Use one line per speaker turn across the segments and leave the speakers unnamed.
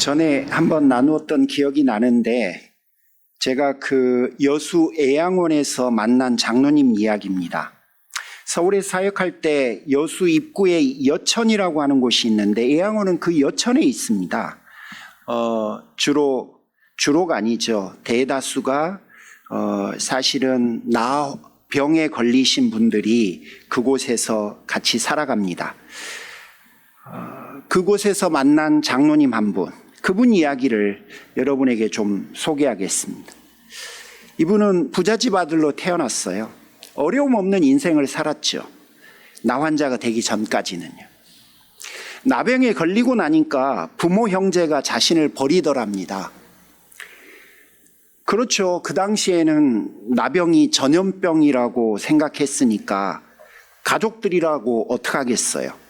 전에 한번 나누었던 기억이 나는데 제가 그 여수 애양원에서 만난 장로님 이야기입니다. 서울에 사역할 때 여수 입구에 여천이라고 하는 곳이 있는데 애양원은 그 여천에 있습니다. 주로가 아니죠. 대다수가 사실은 병에 걸리신 분들이 그곳에서 같이 살아갑니다. 그곳에서 만난 장로님 한 분, 그분 이야기를 여러분에게 좀 소개하겠습니다. 이분은 부잣집 아들로 태어났어요. 어려움 없는 인생을 살았죠. 나환자가 되기 전까지는요. 나병에 걸리고 나니까 부모 형제가 자신을 버리더랍니다. 그렇죠. 그 당시에는 나병이 전염병이라고 생각했으니까 가족들이라고 어떡하겠어요.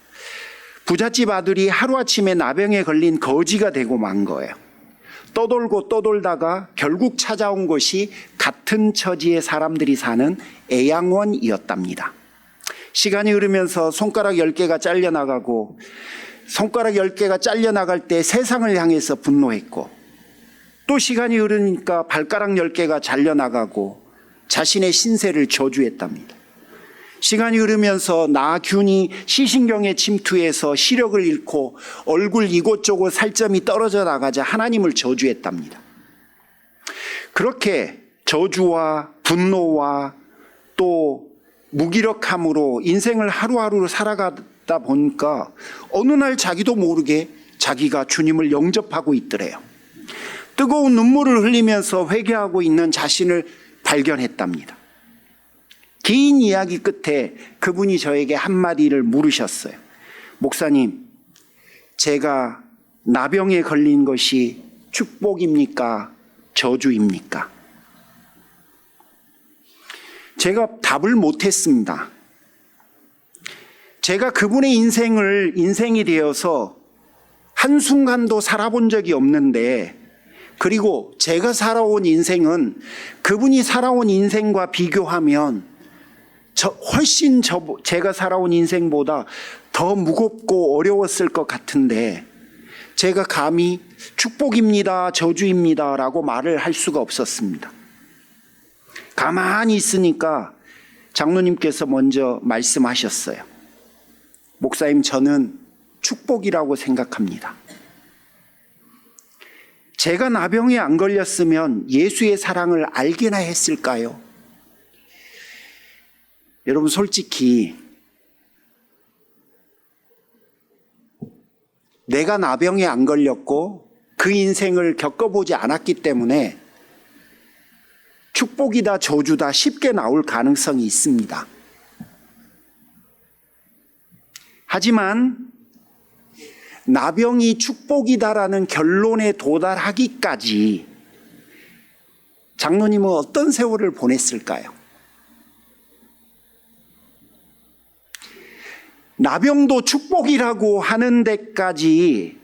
부잣집 아들이 하루아침에 나병에 걸린 거지가 되고 만 거예요. 떠돌고 떠돌다가 결국 찾아온 곳이 같은 처지의 사람들이 사는 애양원이었답니다. 시간이 흐르면서 손가락 10개가 잘려나가고 손가락 10개가 잘려나갈 때 세상을 향해서 분노했고 또 시간이 흐르니까 발가락 10개가 잘려나가고 자신의 신세를 저주했답니다. 시간이 흐르면서 나균이 시신경에 침투해서 시력을 잃고 얼굴 이곳저곳 살점이 떨어져 나가자 하나님을 저주했답니다. 그렇게 저주와 분노와 또 무기력함으로 인생을 하루하루 살아가다 보니까 어느 날 자기도 모르게 자기가 주님을 영접하고 있더래요. 뜨거운 눈물을 흘리면서 회개하고 있는 자신을 발견했답니다. 긴 이야기 끝에 그분이 저에게 한마디를 물으셨어요. 목사님, 제가 나병에 걸린 것이 축복입니까? 저주입니까? 제가 답을 못했습니다. 제가 그분의 인생이 되어서 한순간도 살아본 적이 없는데, 그리고 제가 살아온 인생은 그분이 살아온 인생과 비교하면 훨씬 제가 살아온 인생보다 더 무겁고 어려웠을 것 같은데 제가 감히 축복입니다, 저주입니다 라고 말을 할 수가 없었습니다. 가만히 있으니까 장로님께서 먼저 말씀하셨어요. 목사님, 저는 축복이라고 생각합니다. 제가 나병에 안 걸렸으면 예수의 사랑을 알게나 했을까요? 여러분, 솔직히 내가 나병에 안 걸렸고 그 인생을 겪어보지 않았기 때문에 축복이다 저주다 쉽게 나올 가능성이 있습니다. 하지만 나병이 축복이다라는 결론에 도달하기까지 장로님은 어떤 세월을 보냈을까요? 나병도 축복이라고 하는 데까지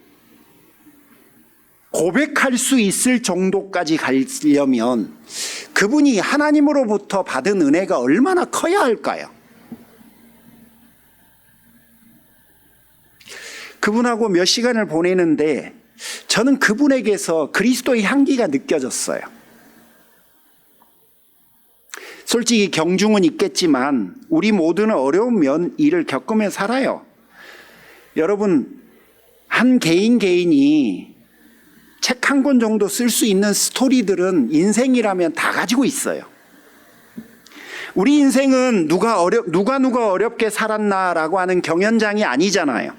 고백할 수 있을 정도까지 가려면 그분이 하나님으로부터 받은 은혜가 얼마나 커야 할까요? 그분하고 몇 시간을 보내는데 저는 그분에게서 그리스도의 향기가 느껴졌어요. 솔직히 경중은 있겠지만 우리 모두는 어려운 일을 겪으며 살아요. 여러분, 한 개인이 책 한 권 정도 쓸 수 있는 스토리들은 인생이라면 다 가지고 있어요. 우리 인생은 누가 어렵게 살았나라고 하는 경연장이 아니잖아요.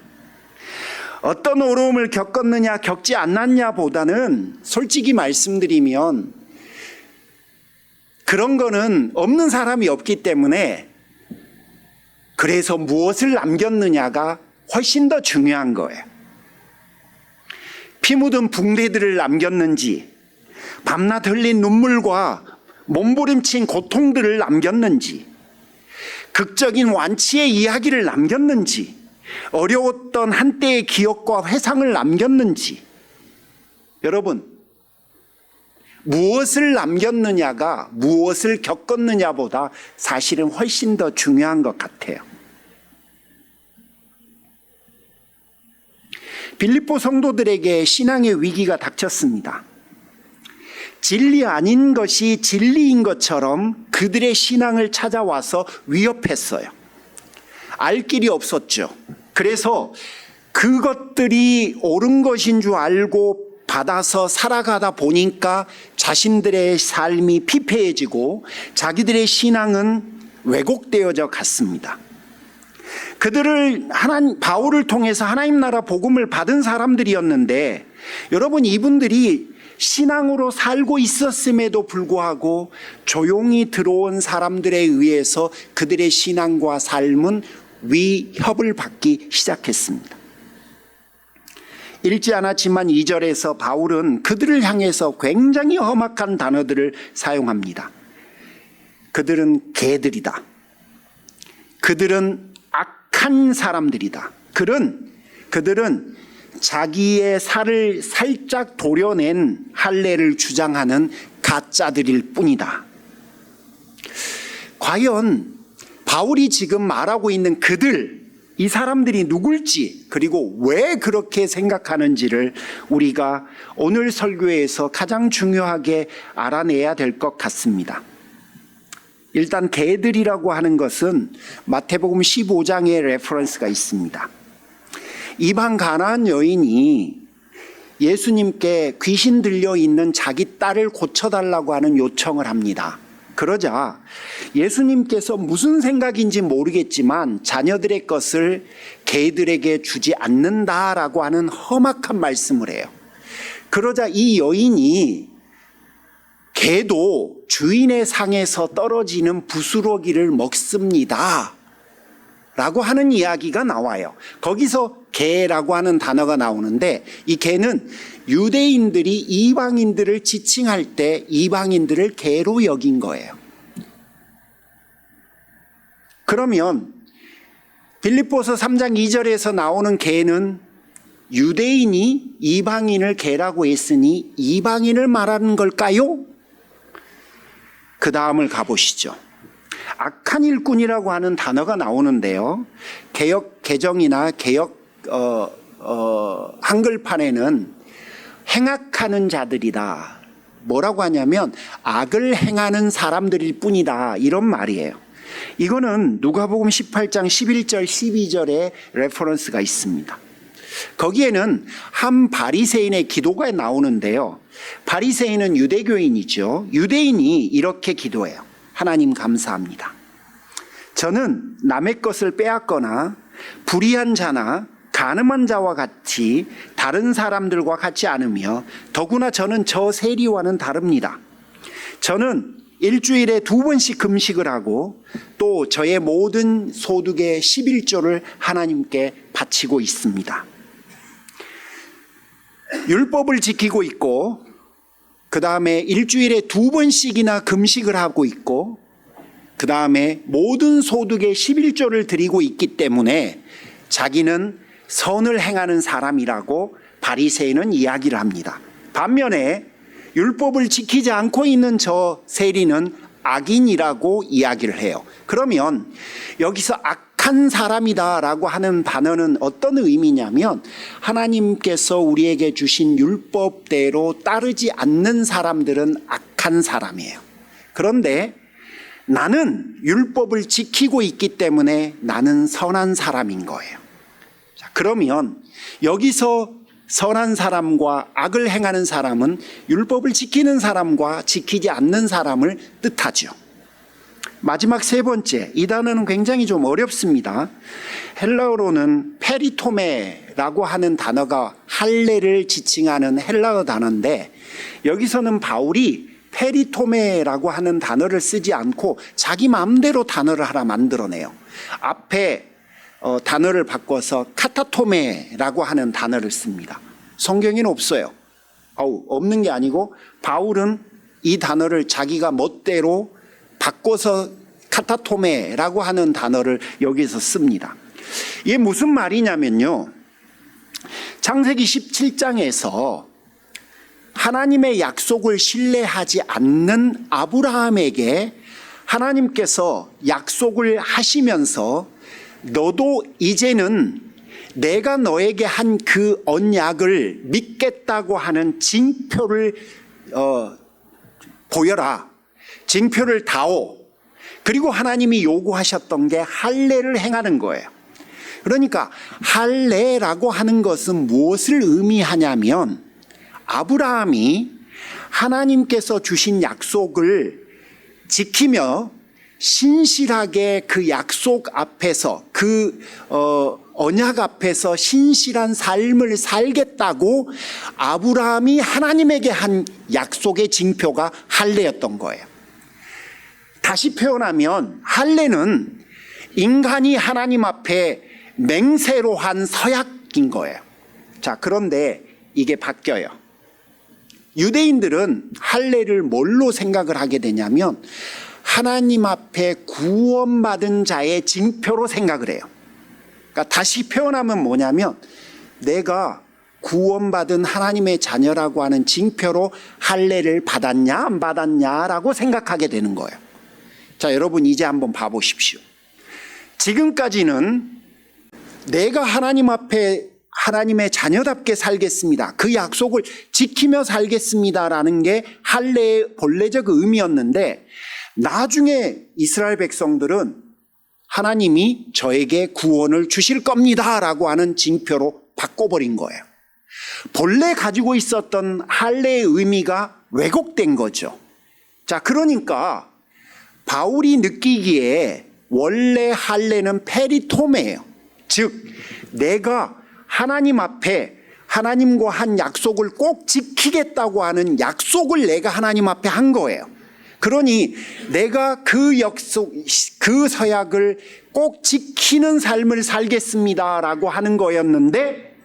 어떤 어려움을 겪었느냐 겪지 않았냐 보다는 솔직히 말씀드리면 그런 거는 없는 사람이 없기 때문에 그래서 무엇을 남겼느냐가 훨씬 더 중요한 거예요. 피 묻은 붕대들을 남겼는지, 밤낮 흘린 눈물과 몸부림친 고통들을 남겼는지, 극적인 완치의 이야기를 남겼는지, 어려웠던 한때의 기억과 회상을 남겼는지, 여러분, 무엇을 남겼느냐가 무엇을 겪었느냐보다 사실은 훨씬 더 중요한 것 같아요. 빌립보 성도들에게 신앙의 위기가 닥쳤습니다. 진리 아닌 것이 진리인 것처럼 그들의 신앙을 찾아와서 위협했어요. 알 길이 없었죠. 그래서 그것들이 옳은 것인 줄 알고 받아서 살아가다 보니까 자신들의 삶이 피폐해지고 자기들의 신앙은 왜곡되어져 갔습니다. 그들을 바울을 통해서 하나님 나라 복음을 받은 사람들이었는데, 여러분, 이분들이 신앙으로 살고 있었음에도 불구하고 조용히 들어온 사람들에 의해서 그들의 신앙과 삶은 위협을 받기 시작했습니다. 읽지 않았지만 2절에서 바울은 그들을 향해서 굉장히 험악한 단어들을 사용합니다. 그들은 개들이다. 그들은 악한 사람들이다. 그들은 자기의 살을 살짝 도려낸 할례를 주장하는 가짜들일 뿐이다. 과연 바울이 지금 말하고 있는 이 사람들이 누굴지, 그리고 왜 그렇게 생각하는지를 우리가 오늘 설교에서 가장 중요하게 알아내야 될 것 같습니다. 일단 개들이라고 하는 것은 마태복음 15장에 레퍼런스가 있습니다. 이방 가나안 여인이 예수님께 귀신 들려 있는 자기 딸을 고쳐달라고 하는 요청을 합니다. 그러자 예수님께서 무슨 생각인지 모르겠지만 자녀들의 것을 개들에게 주지 않는다라고 하는 험악한 말씀을 해요. 그러자 이 여인이 개도 주인의 상에서 떨어지는 부스러기를 먹습니다 라고 하는 이야기가 나와요. 거기서 개라고 하는 단어가 나오는데, 이 개는 유대인들이 이방인들을 지칭할 때 이방인들을 개로 여긴 거예요. 그러면 빌립보서 3장 2절에서 나오는 개는 유대인이 이방인을 개라고 했으니 이방인을 말하는 걸까요? 그 다음을 가보시죠. 악한 일꾼이라고 하는 단어가 나오는데요. 개역 개정이나 개역 한글판에는 행악하는 자들이다. 뭐라고 하냐면 악을 행하는 사람들일 뿐이다. 이런 말이에요. 이거는 누가복음 18장 11절 12절에 레퍼런스가 있습니다. 거기에는 한 바리새인의 기도가 나오는데요. 바리새인은 유대교인이죠. 유대인이 이렇게 기도해요. 하나님 감사합니다. 저는 남의 것을 빼앗거나 불의한 자나 간음한 자와 같이 다른 사람들과 같지 않으며 더구나 저는 저 세리와는 다릅니다. 저는 일주일에 2번씩 금식을 하고 또 저의 모든 소득의 11조를 하나님께 바치고 있습니다. 율법을 지키고 있고 그 다음에 일주일에 2번씩이나 금식을 하고 있고 그 다음에 모든 소득의 11조를 드리고 있기 때문에 자기는 선을 행하는 사람이라고 바리새인은 이야기를 합니다. 반면에 율법을 지키지 않고 있는 저 세리는 악인이라고 이야기를 해요. 그러면 여기서 악한 사람이다라고 하는 단어는 어떤 의미냐면 하나님께서 우리에게 주신 율법대로 따르지 않는 사람들은 악한 사람이에요. 그런데 나는 율법을 지키고 있기 때문에 나는 선한 사람인 거예요. 자, 그러면 여기서 선한 사람과 악을 행하는 사람은 율법을 지키는 사람과 지키지 않는 사람을 뜻하죠. 마지막 세 번째, 이 단어는 굉장히 좀 어렵습니다. 헬라어로는 페리토메라고 하는 단어가 할례를 지칭하는 헬라어 단어인데 여기서는 바울이 페리토메라고 하는 단어를 쓰지 않고 자기 마음대로 단어를 하나 만들어내요. 앞에 단어를 바꿔서 카타토메라고 하는 단어를 씁니다. 성경에는 없어요. 없는 게 아니고 바울은 이 단어를 자기가 멋대로 바꿔서 카타토메라고 하는 단어를 여기서 씁니다. 이게 무슨 말이냐면요. 창세기 17장에서 하나님의 약속을 신뢰하지 않는 아브라함에게 하나님께서 약속을 하시면서 너도 이제는 내가 너에게 한 그 언약을 믿겠다고 하는 징표를 보여라. 징표를 다오. 그리고 하나님이 요구하셨던 게 할례를 행하는 거예요. 그러니까 할례라고 하는 것은 무엇을 의미하냐면 아브라함이 하나님께서 주신 약속을 지키며 신실하게 그 약속 앞에서 그 언약 앞에서 신실한 삶을 살겠다고 아브라함이 하나님에게 한 약속의 징표가 할례였던 거예요. 다시 표현하면 할례는 인간이 하나님 앞에 맹세로 한 서약인 거예요. 자, 그런데 이게 바뀌어요. 유대인들은 할례를 뭘로 생각을 하게 되냐면 하나님 앞에 구원받은 자의 징표로 생각을 해요. 그러니까 다시 표현하면 뭐냐면 내가 구원받은 하나님의 자녀라고 하는 징표로 할례를 받았냐 안 받았냐라고 생각하게 되는 거예요. 자, 여러분 이제 한번 봐보십시오. 지금까지는 내가 하나님 앞에 하나님의 자녀답게 살겠습니다. 그 약속을 지키며 살겠습니다라는 게 할례의 본래적 의미였는데 나중에 이스라엘 백성들은 하나님이 저에게 구원을 주실 겁니다라고 하는 징표로 바꿔버린 거예요. 본래 가지고 있었던 할례의 의미가 왜곡된 거죠. 자, 그러니까 바울이 느끼기에 원래 할례는 페리토메예요. 즉 내가 하나님 앞에 하나님과 한 약속을 꼭 지키겠다고 하는 약속을 내가 하나님 앞에 한 거예요. 그러니 내가 그 약속, 그 서약을 꼭 지키는 삶을 살겠습니다라고 하는 거였는데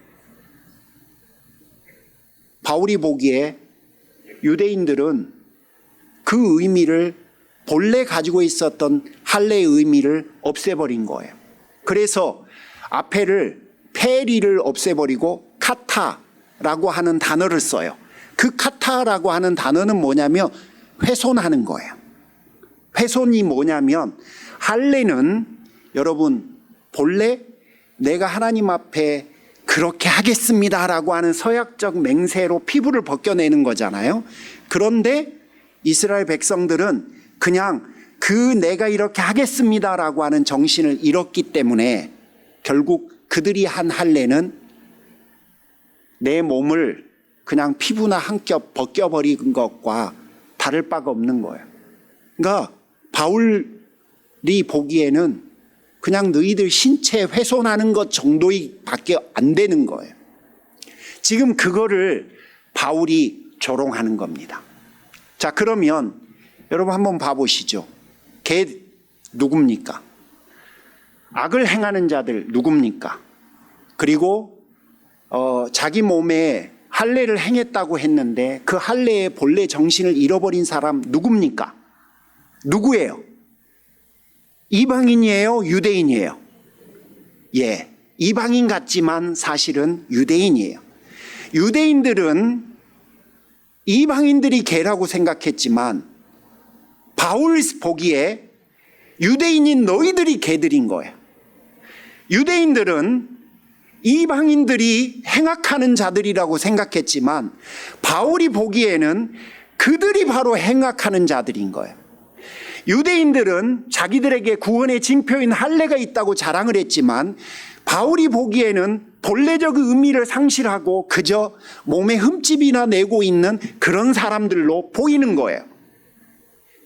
바울이 보기에 유대인들은 그 의미를 본래 가지고 있었던 할례의 의미를 없애버린 거예요. 그래서 앞에를 페리를 없애버리고 카타라고 하는 단어를 써요. 그 카타라고 하는 단어는 뭐냐면 훼손하는 거예요. 훼손이 뭐냐면 할례는 여러분 본래 내가 하나님 앞에 그렇게 하겠습니다라고 하는 서약적 맹세로 피부를 벗겨내는 거잖아요. 그런데 이스라엘 백성들은 그냥 그 내가 이렇게 하겠습니다라고 하는 정신을 잃었기 때문에 결국 그들이 한 할례는 내 몸을 그냥 피부나 한 겹 벗겨버린 것과 다를 바가 없는 거예요. 그러니까 바울이 보기에는 그냥 너희들 신체 훼손하는 것 정도밖에 안 되는 거예요. 지금 그거를 바울이 조롱하는 겁니다. 자, 그러면 여러분 한번 봐보시죠. 걔 누굽니까? 악을 행하는 자들 누굽니까? 그리고 자기 몸에 할례를 행했다고 했는데 그 할례의 본래 정신을 잃어버린 사람 누굽니까? 누구예요? 이방인이에요? 유대인이에요? 예, 이방인 같지만 사실은 유대인이에요. 유대인들은 이방인들이 개라고 생각했지만 바울 보기에 유대인인 너희들이 개들인 거예요. 유대인들은 이방인들이 행악하는 자들이라고 생각했지만 바울이 보기에는 그들이 바로 행악하는 자들인 거예요. 유대인들은 자기들에게 구원의 징표인 할례가 있다고 자랑을 했지만 바울이 보기에는 본래적 의미를 상실하고 그저 몸에 흠집이나 내고 있는 그런 사람들로 보이는 거예요.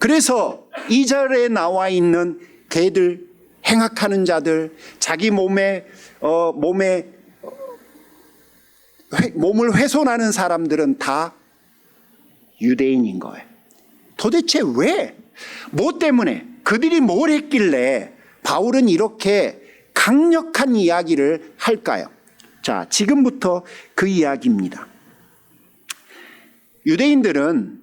그래서 2절에 나와 있는 개들, 행악하는 자들, 자기 몸을 훼손하는 사람들은 다 유대인인 거예요. 도대체 왜? 뭐 때문에? 그들이 뭘 했길래 바울은 이렇게 강력한 이야기를 할까요? 자, 지금부터 그 이야기입니다. 유대인들은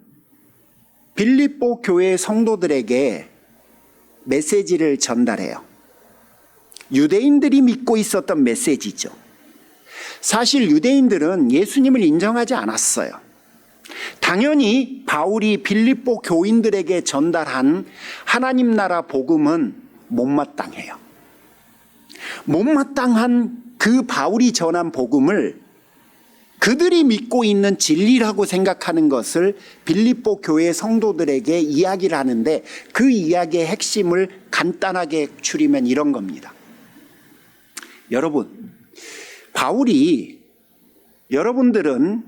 빌립보 교회 성도들에게 메시지를 전달해요. 유대인들이 믿고 있었던 메시지죠. 사실 유대인들은 예수님을 인정하지 않았어요. 당연히 바울이 빌립보 교인들에게 전달한 하나님 나라 복음은 못마땅해요. 못마땅한 그 바울이 전한 복음을 그들이 믿고 있는 진리라고 생각하는 것을 빌립보 교회 성도들에게 이야기를 하는데, 그 이야기의 핵심을 간단하게 추리면 이런 겁니다. 여러분, 바울이, 여러분들은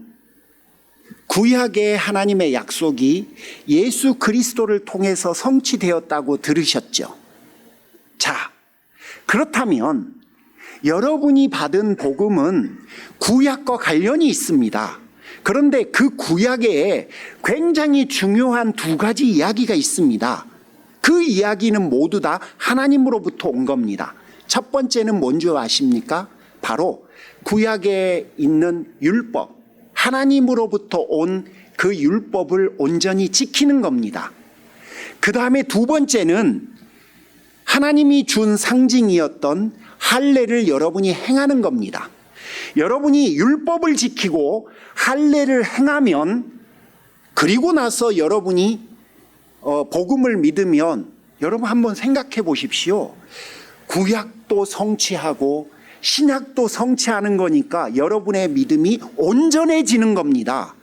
구약의 하나님의 약속이 예수 그리스도를 통해서 성취되었다고 들으셨죠. 자, 그렇다면 여러분이 받은 복음은 구약과 관련이 있습니다. 그런데 그 구약에 굉장히 중요한 두 가지 이야기가 있습니다. 그 이야기는 모두 다 하나님으로부터 온 겁니다. 첫 번째는 뭔지 아십니까? 바로 구약에 있는 율법, 하나님으로부터 온 그 율법을 온전히 지키는 겁니다. 그 다음에 두 번째는 하나님이 준 상징이었던 할례를 여러분이 행하는 겁니다. 여러분이 율법을 지키고 할례를 행하면, 그리고 나서 여러분이 복음을 믿으면, 여러분 한번 생각해 보십시오. 구약도 성취하고 신약도 성취하는 거니까 여러분의 믿음이 온전해지는 겁니다.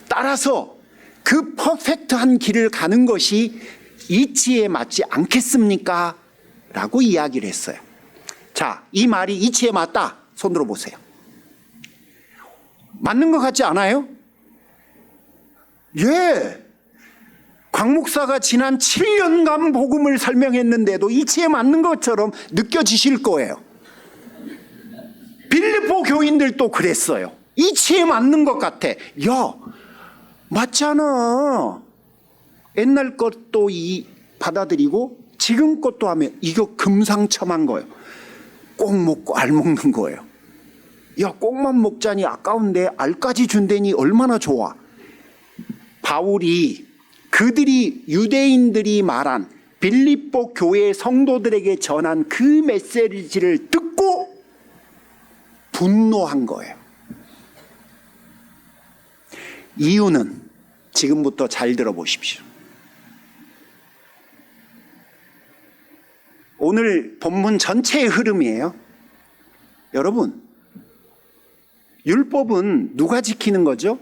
따라서 그 퍼펙트한 길을 가는 것이 이치에 맞지 않겠습니까? 라고 이야기를 했어요. 자, 이 말이 이치에 맞다. 손 들어보세요. 맞는 것 같지 않아요? 예. 곽 목사가 지난 7년간 복음을 설명했는데도 이치에 맞는 것처럼 느껴지실 거예요. 빌립보 교인들도 그랬어요. 이치에 맞는 것 같아. 야, 맞잖아. 옛날 것도 받아들이고 지금 것도 하면 이거 금상첨화인 거예요. 꼭 먹고 알 먹는 거예요. 야, 꼭만 먹자니 아까운데 알까지 준다니 얼마나 좋아. 바울이 그들이, 유대인들이 말한 빌립보 교회 성도들에게 전한 그 메시지를 듣고 분노한 거예요. 이유는 지금부터 잘 들어보십시오. 오늘 본문 전체의 흐름이에요. 여러분, 율법은 누가 지키는 거죠?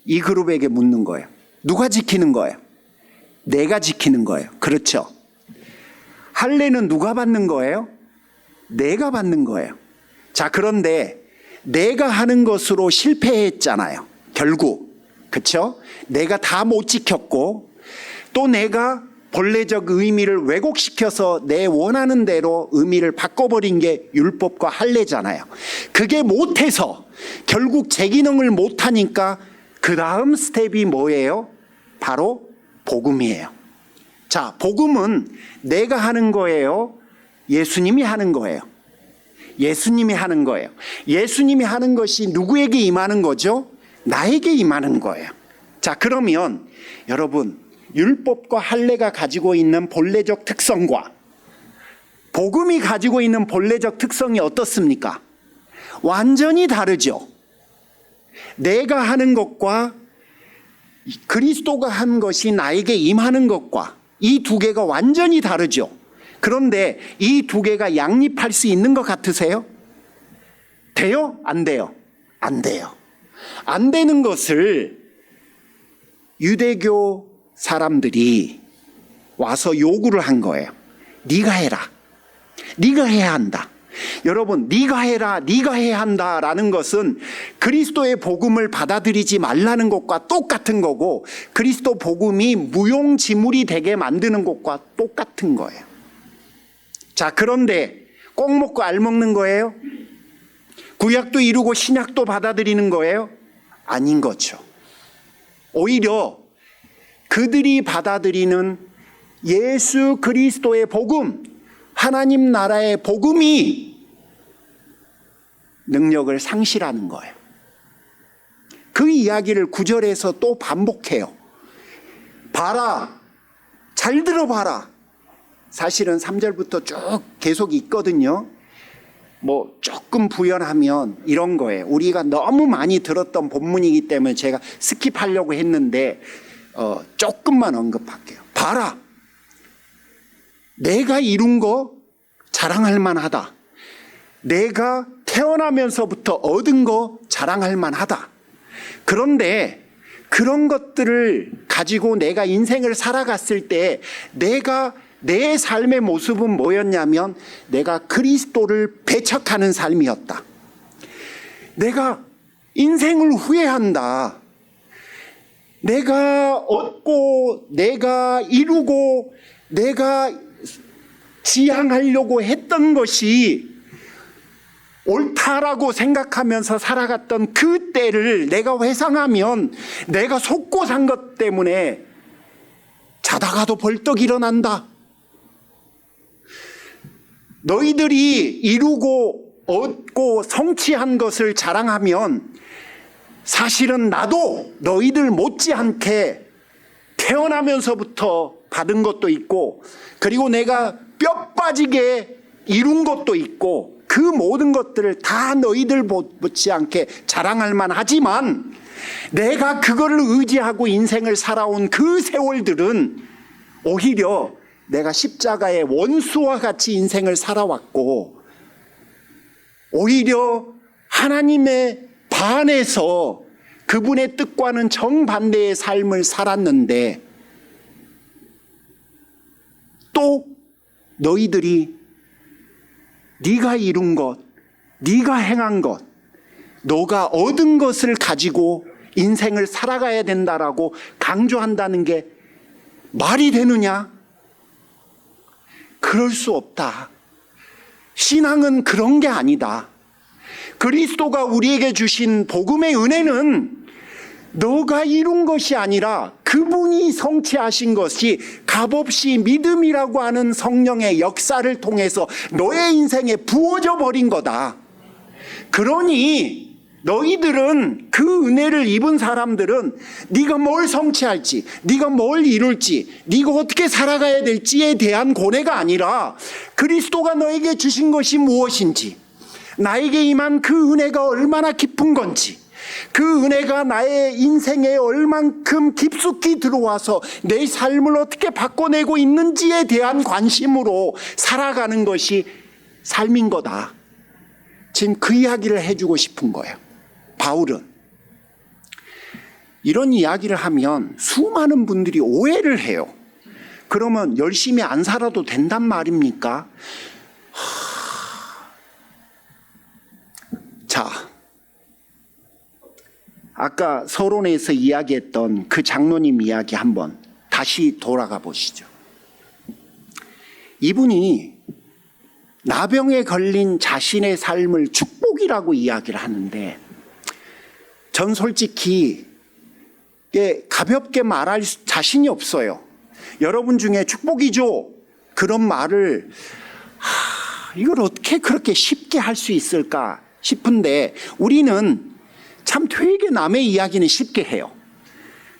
이 그룹에게 묻는 거예요. 누가 지키는 거예요? 내가 지키는 거예요. 그렇죠? 할례는 누가 받는 거예요? 내가 받는 거예요. 자, 그런데 내가 하는 것으로 실패했잖아요. 결국. 그렇죠? 내가 다 못 지켰고, 또 내가 본래적 의미를 왜곡시켜서 내 원하는 대로 의미를 바꿔버린 게 율법과 할례잖아요. 그게 못해서 결국 제 기능을 못하니까 그 다음 스텝이 뭐예요? 바로 복음이에요. 자, 복음은 내가 하는 거예요? 예수님이 하는 거예요? 예수님이 하는 거예요. 예수님이 하는 것이 누구에게 임하는 거죠? 나에게 임하는 거예요. 자, 그러면 여러분, 율법과 할례가 가지고 있는 본래적 특성과 복음이 가지고 있는 본래적 특성이 어떻습니까? 완전히 다르죠. 내가 하는 것과 그리스도가 한 것이 나에게 임하는 것과 이 두 개가 완전히 다르죠. 그런데 이 두 개가 양립할 수 있는 것 같으세요? 돼요? 안 돼요? 안 돼요. 안 되는 것을 유대교 사람들이 와서 요구를 한 거예요. 네가 해라. 네가 해야 한다. 여러분, 네가 해라, 네가 해야 한다라는 것은 그리스도의 복음을 받아들이지 말라는 것과 똑같은 거고, 그리스도 복음이 무용지물이 되게 만드는 것과 똑같은 거예요. 자, 그런데 꼭 먹고 알 먹는 거예요? 구약도 이루고 신약도 받아들이는 거예요? 아닌 거죠. 오히려 그들이 받아들이는 예수 그리스도의 복음, 하나님 나라의 복음이 능력을 상실하는 거예요. 그 이야기를 9절에서 또 반복해요. 봐라, 잘 들어봐라. 사실은 3절부터 쭉 계속 있거든요. 뭐 조금 부연하면 이런 거예요. 우리가 너무 많이 들었던 본문이기 때문에 제가 스킵하려고 했는데 조금만 언급할게요. 봐라, 내가 이룬 거 자랑할 만하다. 내가 태어나면서부터 얻은 거 자랑할 만하다. 그런데 그런 것들을 가지고 내가 인생을 살아갔을 때 내 삶의 모습은 뭐였냐면 내가 그리스도를 배척하는 삶이었다. 내가 인생을 후회한다. 내가 얻고 내가 이루고 내가 지향하려고 했던 것이 옳다라고 생각하면서 살아갔던 그 때를 내가 회상하면 내가 속고 산 것 때문에 자다가도 벌떡 일어난다. 너희들이 이루고 얻고 성취한 것을 자랑하면 사실은 나도 너희들 못지않게 태어나면서부터 받은 것도 있고 그리고 내가 뼈 빠지게 이룬 것도 있고 그 모든 것들을 다 너희들 못지않게 자랑할 만하지만 내가 그거를 의지하고 인생을 살아온 그 세월들은 오히려 내가 십자가의 원수와 같이 인생을 살아왔고 오히려 하나님의 반해서 그분의 뜻과는 정반대의 삶을 살았는데 또 너희들이 네가 이룬 것, 네가 행한 것, 너가 얻은 것을 가지고 인생을 살아가야 된다라고 강조한다는 게 말이 되느냐? 그럴 수 없다. 신앙은 그런 게 아니다. 그리스도가 우리에게 주신 복음의 은혜는 너가 이룬 것이 아니라 그분이 성취하신 것이 값없이 믿음이라고 하는 성령의 역사를 통해서 너의 인생에 부어져 버린 거다. 그러니 너희들은 그 은혜를 입은 사람들은 네가 뭘 성취할지, 네가 뭘 이룰지, 네가 어떻게 살아가야 될지에 대한 고뇌가 아니라 그리스도가 너에게 주신 것이 무엇인지, 나에게 임한 그 은혜가 얼마나 깊은 건지, 그 은혜가 나의 인생에 얼만큼 깊숙이 들어와서 내 삶을 어떻게 바꿔내고 있는지에 대한 관심으로 살아가는 것이 삶인 거다. 지금 그 이야기를 해주고 싶은 거예요. 바울은 이런 이야기를 하면 수많은 분들이 오해를 해요. 그러면 열심히 안 살아도 된단 말입니까? 자, 아까 서론에서 이야기했던 그 장로님 이야기 한번 다시 돌아가 보시죠. 이분이 나병에 걸린 자신의 삶을 축복이라고 이야기를 하는데 전 솔직히 가볍게 말할 자신이 없어요. 여러분 중에 축복이죠? 그런 말을 이걸 어떻게 그렇게 쉽게 할 수 있을까 싶은데 우리는 참 되게 남의 이야기는 쉽게 해요.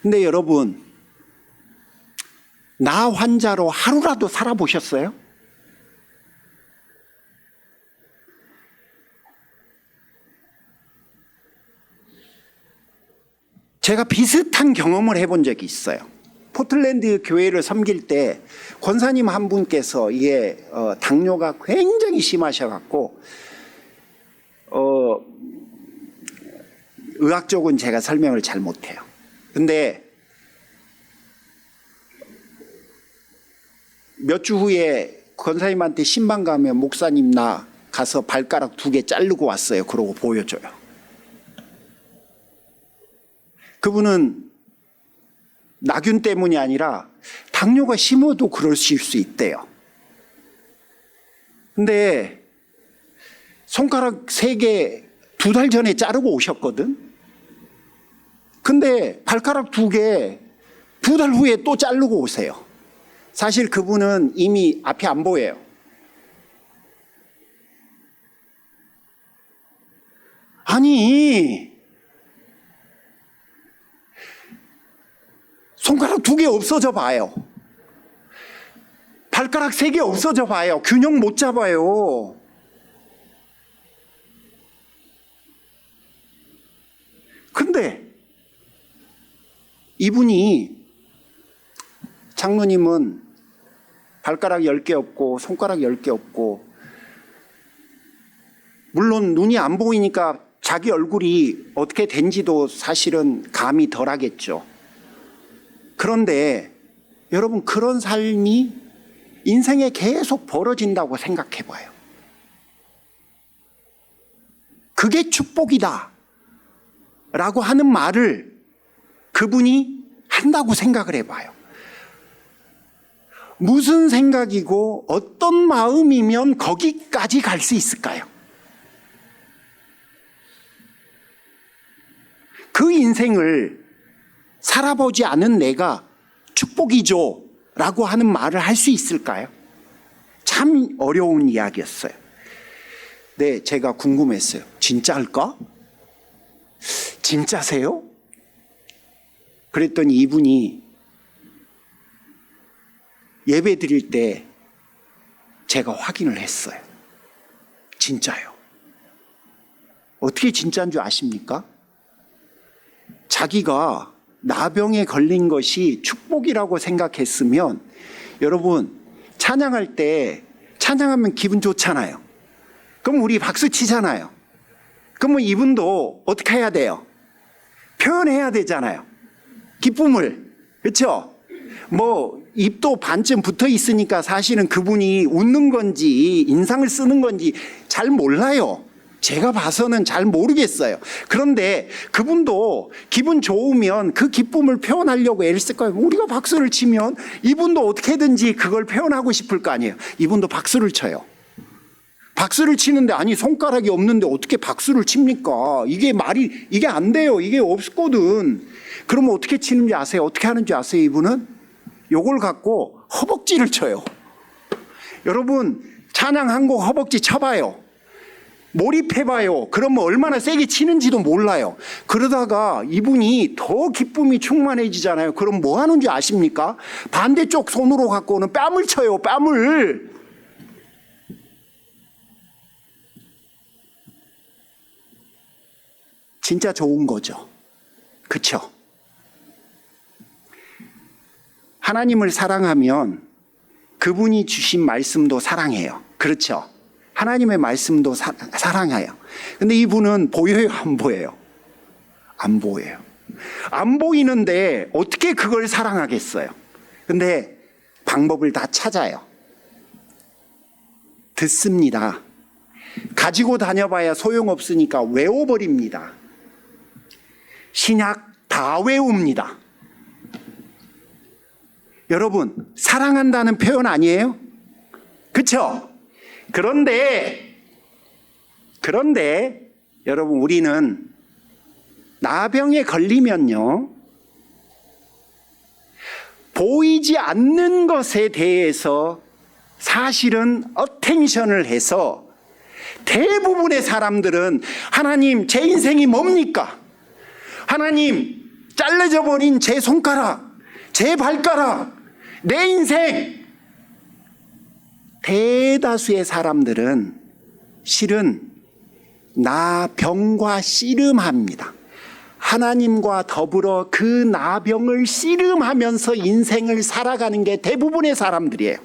근데 여러분, 나 환자로 하루라도 살아보셨어요? 제가 비슷한 경험을 해본 적이 있어요. 포틀랜드 교회를 섬길 때 권사님 한 분께서 이게 당뇨가 굉장히 심하셔갖고 의학적은 제가 설명을 잘 못해요. 근데 몇 주 후에 권사님한테 신방 가면 목사님 나 가서 발가락 2개 자르고 왔어요. 그러고 보여줘요. 그분은 나균 때문이 아니라 당뇨가 심어도 그러실 수 있대요. 근데 손가락 3개 2달 전에 자르고 오셨거든. 근데 발가락 2개 2달 후에 또 자르고 오세요. 사실 그분은 이미 앞이 안 보여요. 아니, 손가락 2개 없어져 봐요. 발가락 3개 없어져 봐요. 균형 못 잡아요. 근데 이분이 장로님은 발가락 10개 없고 손가락 10개 없고 물론 눈이 안 보이니까 자기 얼굴이 어떻게 된지도 사실은 감이 덜 하겠죠. 그런데 여러분, 그런 삶이 인생에 계속 벌어진다고 생각해 봐요. 그게 축복이다 라고 하는 말을 그분이 한다고 생각을 해봐요. 무슨 생각이고 어떤 마음이면 거기까지 갈 수 있을까요? 그 인생을 살아보지 않은 내가 축복이죠 라고 하는 말을 할 수 있을까요? 참 어려운 이야기였어요. 네, 제가 궁금했어요. 진짜 할까? 진짜세요? 그랬더니 이분이 예배 드릴 때 제가 확인을 했어요. 진짜요. 어떻게 진짜인 줄 아십니까? 자기가 나병에 걸린 것이 축복이라고 생각했으면, 여러분, 찬양할 때 찬양하면 기분 좋잖아요. 그럼 우리 박수 치잖아요. 그러면 이분도 어떻게 해야 돼요? 표현해야 되잖아요. 기쁨을. 그렇죠? 뭐 입도 반쯤 붙어 있으니까 사실은 그분이 웃는 건지 인상을 쓰는 건지 잘 몰라요. 제가 봐서는 잘 모르겠어요. 그런데 그분도 기분 좋으면 그 기쁨을 표현하려고 애를 쓸 거예요. 우리가 박수를 치면 이분도 어떻게든지 그걸 표현하고 싶을 거 아니에요. 이분도 박수를 쳐요. 박수를 치는데, 아니 손가락이 없는데 어떻게 박수를 칩니까? 이게 안 돼요. 이게 없거든. 그러면 어떻게 치는지 아세요? 어떻게 하는지 아세요? 이분은 요걸 갖고 허벅지를 쳐요. 여러분, 찬양 한 곡 허벅지 쳐봐요. 몰입해봐요. 그러면 얼마나 세게 치는지도 몰라요. 그러다가 이분이 더 기쁨이 충만해지잖아요. 그럼 뭐 하는 줄 아십니까? 반대쪽 손으로 갖고는 뺨을 쳐요. 뺨을. 진짜 좋은 거죠. 그렇죠? 하나님을 사랑하면 그분이 주신 말씀도 사랑해요. 그렇죠? 하나님의 말씀도 사랑해요. 근데 이분은 보여요, 안 보여요? 안 보여요. 안 보이는데 어떻게 그걸 사랑하겠어요? 근데 방법을 다 찾아요. 듣습니다. 가지고 다녀봐야 소용없으니까 외워버립니다. 신약 다 외웁니다. 여러분, 사랑한다는 표현 아니에요? 그렇죠? 그런데 여러분, 우리는 나병에 걸리면요, 보이지 않는 것에 대해서 사실은 어텐션을 해서 대부분의 사람들은 하나님, 제 인생이 뭡니까? 하나님, 잘려져 버린 제 손가락, 제 발가락, 내 인생. 대다수의 사람들은 실은 나병과 씨름합니다. 하나님과 더불어 그 나병을 씨름하면서 인생을 살아가는 게 대부분의 사람들이에요.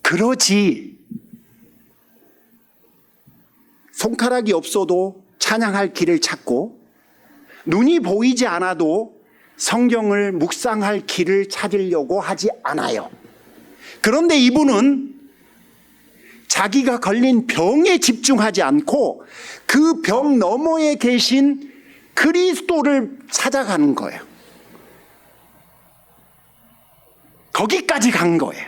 그러지, 손가락이 없어도 찬양할 길을 찾고, 눈이 보이지 않아도 성경을 묵상할 길을 찾으려고 하지 않아요. 그런데 이분은 자기가 걸린 병에 집중하지 않고 그 병 너머에 계신 그리스도를 찾아가는 거예요. 거기까지 간 거예요.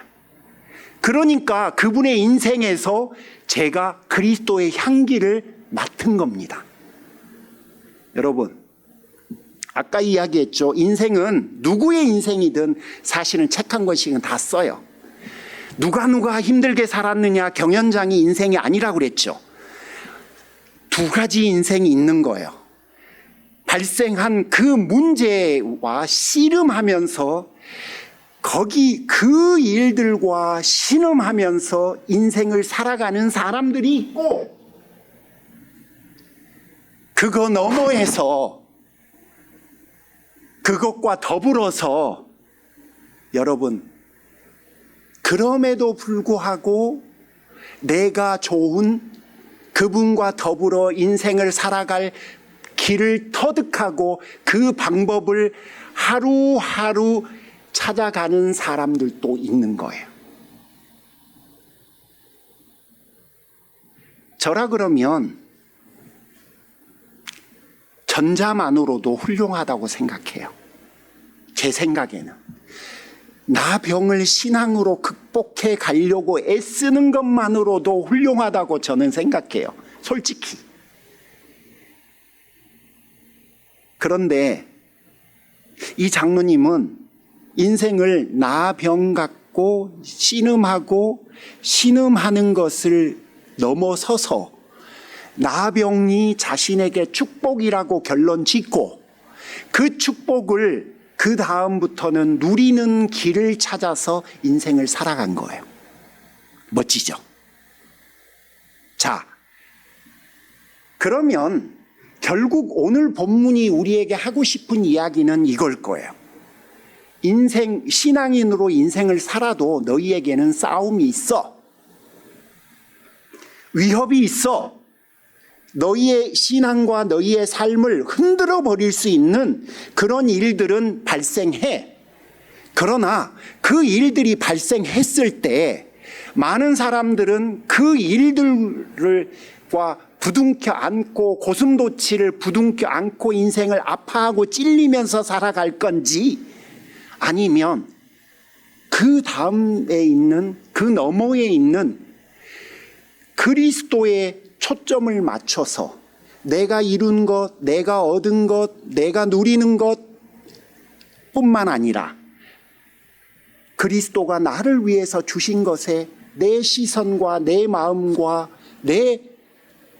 그러니까 그분의 인생에서 제가 그리스도의 향기를 맡은 겁니다. 여러분, 아까 이야기했죠. 인생은 누구의 인생이든 사실은 책 한 권씩은 다 써요. 누가 힘들게 살았느냐, 경연장이 인생이 아니라고 그랬죠. 두 가지 인생이 있는 거예요. 발생한 그 문제와 씨름하면서 거기 그 일들과 신음하면서 인생을 살아가는 사람들이 있고, 그거 너머에서 그것과 더불어서 여러분, 그럼에도 불구하고 내가 좋은 그분과 더불어 인생을 살아갈 길을 터득하고 그 방법을 하루하루 찾아가는 사람들도 있는 거예요. 저라 그러면 전자만으로도 훌륭하다고 생각해요. 제 생각에는. 나 병을 신앙으로 극복해 가려고 애쓰는 것만으로도 훌륭하다고 저는 생각해요. 솔직히. 그런데 이 장로님은 인생을 나 병 갖고 신음하고 신음하는 것을 넘어서서 나병이 자신에게 축복이라고 결론 짓고 그 축복을 그 다음부터는 누리는 길을 찾아서 인생을 살아간 거예요. 멋지죠? 자, 그러면 결국 오늘 본문이 우리에게 하고 싶은 이야기는 이걸 거예요. 신앙인으로 인생을 살아도 너희에게는 싸움이 있어. 위협이 있어. 너희의 신앙과 너희의 삶을 흔들어 버릴 수 있는 그런 일들은 발생해. 그러나 그 일들이 발생했을 때 많은 사람들은 그 일들과 부둥켜 안고 고슴도치를 부둥켜 안고 인생을 아파하고 찔리면서 살아갈 건지 아니면 그 다음에 있는 그 너머에 있는 그리스도의 초점을 맞춰서 내가 이룬 것, 내가 얻은 것, 내가 누리는 것 뿐만 아니라 그리스도가 나를 위해서 주신 것에 내 시선과 내 마음과 내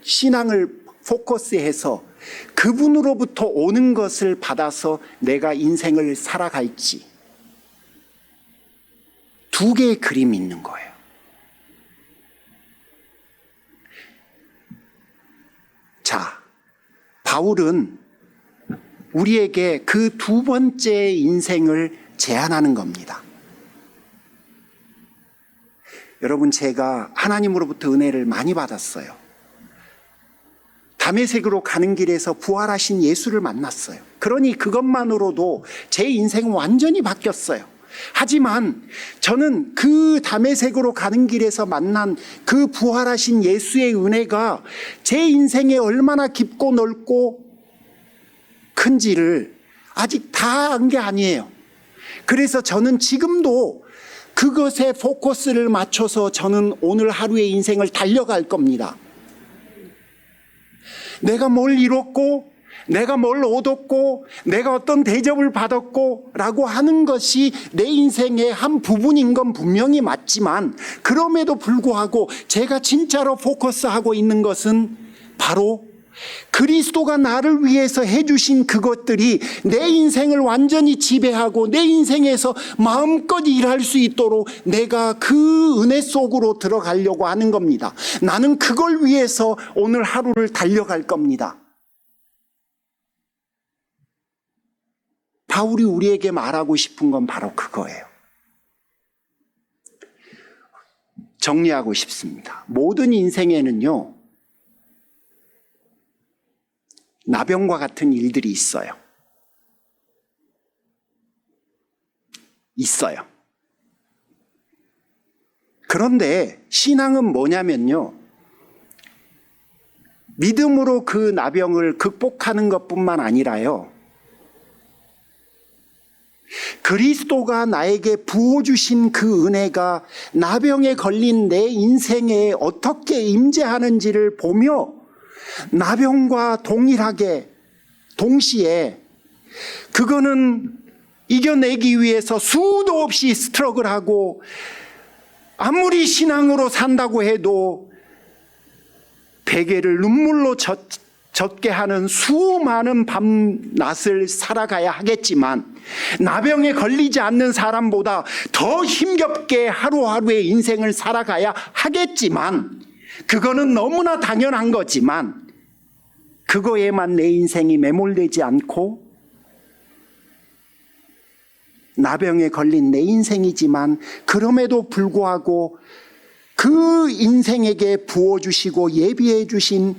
신앙을 포커스해서 그분으로부터 오는 것을 받아서 내가 인생을 살아갈지 두 개의 그림이 있는 거예요. 자, 바울은 우리에게 그 두 번째 인생을 제안하는 겁니다. 여러분, 제가 하나님으로부터 은혜를 많이 받았어요. 다메섹으로 가는 길에서 부활하신 예수를 만났어요. 그러니 그것만으로도 제 인생은 완전히 바뀌었어요. 하지만 저는 그 다메섹으로 가는 길에서 만난 그 부활하신 예수의 은혜가 제 인생에 얼마나 깊고 넓고 큰지를 아직 다 안 게 아니에요. 그래서 저는 지금도 그것에 포커스를 맞춰서 저는 오늘 하루의 인생을 달려갈 겁니다. 내가 뭘 이뤘고 내가 뭘 얻었고 내가 어떤 대접을 받았고 라고 하는 것이 내 인생의 한 부분인 건 분명히 맞지만 그럼에도 불구하고 제가 진짜로 포커스하고 있는 것은 바로 그리스도가 나를 위해서 해주신 그것들이 내 인생을 완전히 지배하고 내 인생에서 마음껏 일할 수 있도록 내가 그 은혜 속으로 들어가려고 하는 겁니다. 나는 그걸 위해서 오늘 하루를 달려갈 겁니다. 바울이 우리에게 말하고 싶은 건 바로 그거예요. 정리하고 싶습니다. 모든 인생에는요, 나병과 같은 일들이 있어요. 그런데 신앙은 뭐냐면요, 믿음으로 그 나병을 극복하는 것뿐만 아니라요, 그리스도가 나에게 부어주신 그 은혜가 나병에 걸린 내 인생에 어떻게 임재하는지를 보며 나병과 동일하게 동시에 그거는 이겨내기 위해서 수도 없이 스트러글하고 아무리 신앙으로 산다고 해도 베개를 눈물로 젖게 하는 수많은 밤낮을 살아가야 하겠지만 나병에 걸리지 않는 사람보다 더 힘겹게 하루하루의 인생을 살아가야 하겠지만 그거는 너무나 당연한 거지만 그거에만 내 인생이 매몰되지 않고 나병에 걸린 내 인생이지만 그럼에도 불구하고 그 인생에게 부어주시고 예비해 주신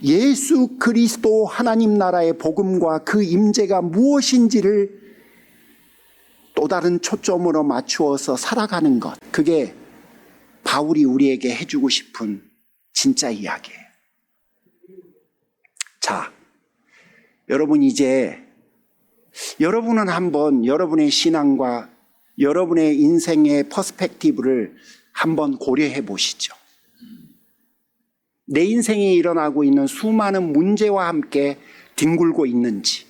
예수 그리스도 하나님 나라의 복음과 그 임재가 무엇인지를 또 다른 초점으로 맞추어서 살아가는 것, 그게 바울이 우리에게 해주고 싶은 진짜 이야기예요. 자, 여러분 이제 여러분은 한번 여러분의 신앙과 여러분의 인생의 퍼스펙티브를 한번 고려해 보시죠. 내 인생에 일어나고 있는 수많은 문제와 함께 뒹굴고 있는지,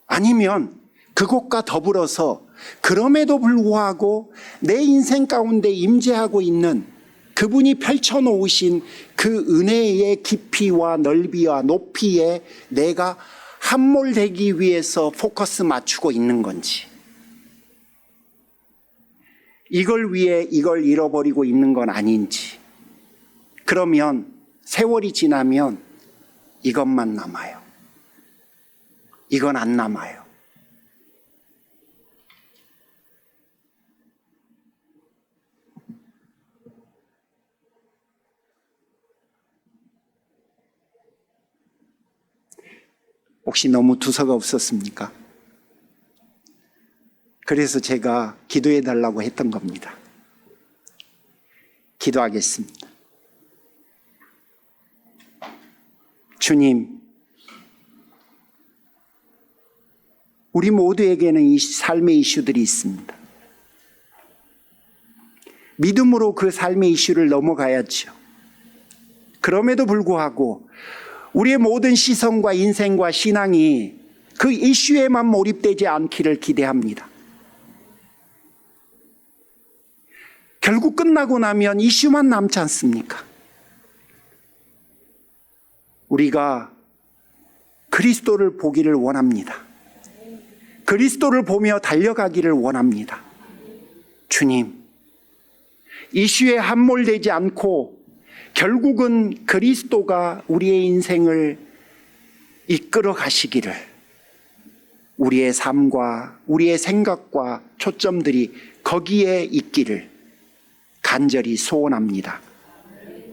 아니면 그것과 더불어서 그럼에도 불구하고 내 인생 가운데 임재하고 있는 그분이 펼쳐놓으신 그 은혜의 깊이와 넓이와 높이에 내가 함몰되기 위해서 포커스 맞추고 있는 건지, 이걸 위해 이걸 잃어버리고 있는 건 아닌지. 그러면 세월이 지나면 이것만 남아요. 이건 안 남아요. 혹시 너무 두서가 없었습니까? 그래서 제가 기도해 달라고 했던 겁니다. 기도하겠습니다. 주님, 우리 모두에게는 이 삶의 이슈들이 있습니다. 믿음으로 그 삶의 이슈를 넘어가야죠. 그럼에도 불구하고 우리의 모든 시선과 인생과 신앙이 그 이슈에만 몰입되지 않기를 기대합니다. 결국 끝나고 나면 이슈만 남지 않습니까? 우리가 그리스도를 보기를 원합니다. 그리스도를 보며 달려가기를 원합니다. 주님, 이슈에 함몰되지 않고 결국은 그리스도가 우리의 인생을 이끌어 가시기를, 우리의 삶과 우리의 생각과 초점들이 거기에 있기를 간절히 소원합니다.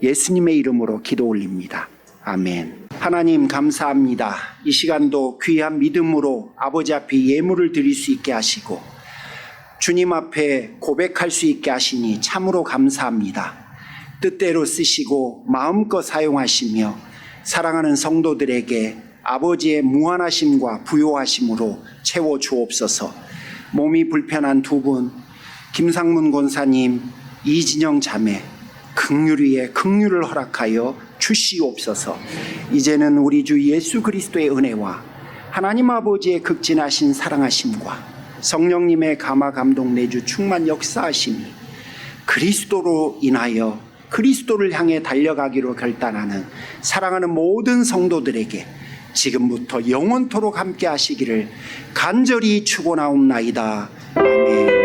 예수님의 이름으로 기도 올립니다. 아멘. 하나님 감사합니다. 이 시간도 귀한 믿음으로 아버지 앞에 예물을 드릴 수 있게 하시고 주님 앞에 고백할 수 있게 하시니 참으로 감사합니다. 뜻대로 쓰시고 마음껏 사용하시며 사랑하는 성도들에게 아버지의 무한하심과 부요하심으로 채워주옵소서. 몸이 불편한 두 분, 김상문 권사님, 이진영 자매, 긍휼 위에 긍휼을 허락하여 주시옵소서. 이제는 우리 주 예수 그리스도의 은혜와 하나님 아버지의 극진하신 사랑하심과 성령님의 감화 감동 내주 충만 역사하심이 그리스도로 인하여 그리스도를 향해 달려가기로 결단하는 사랑하는 모든 성도들에게 지금부터 영원토록 함께 하시기를 간절히 축원하옵나이다. 아멘.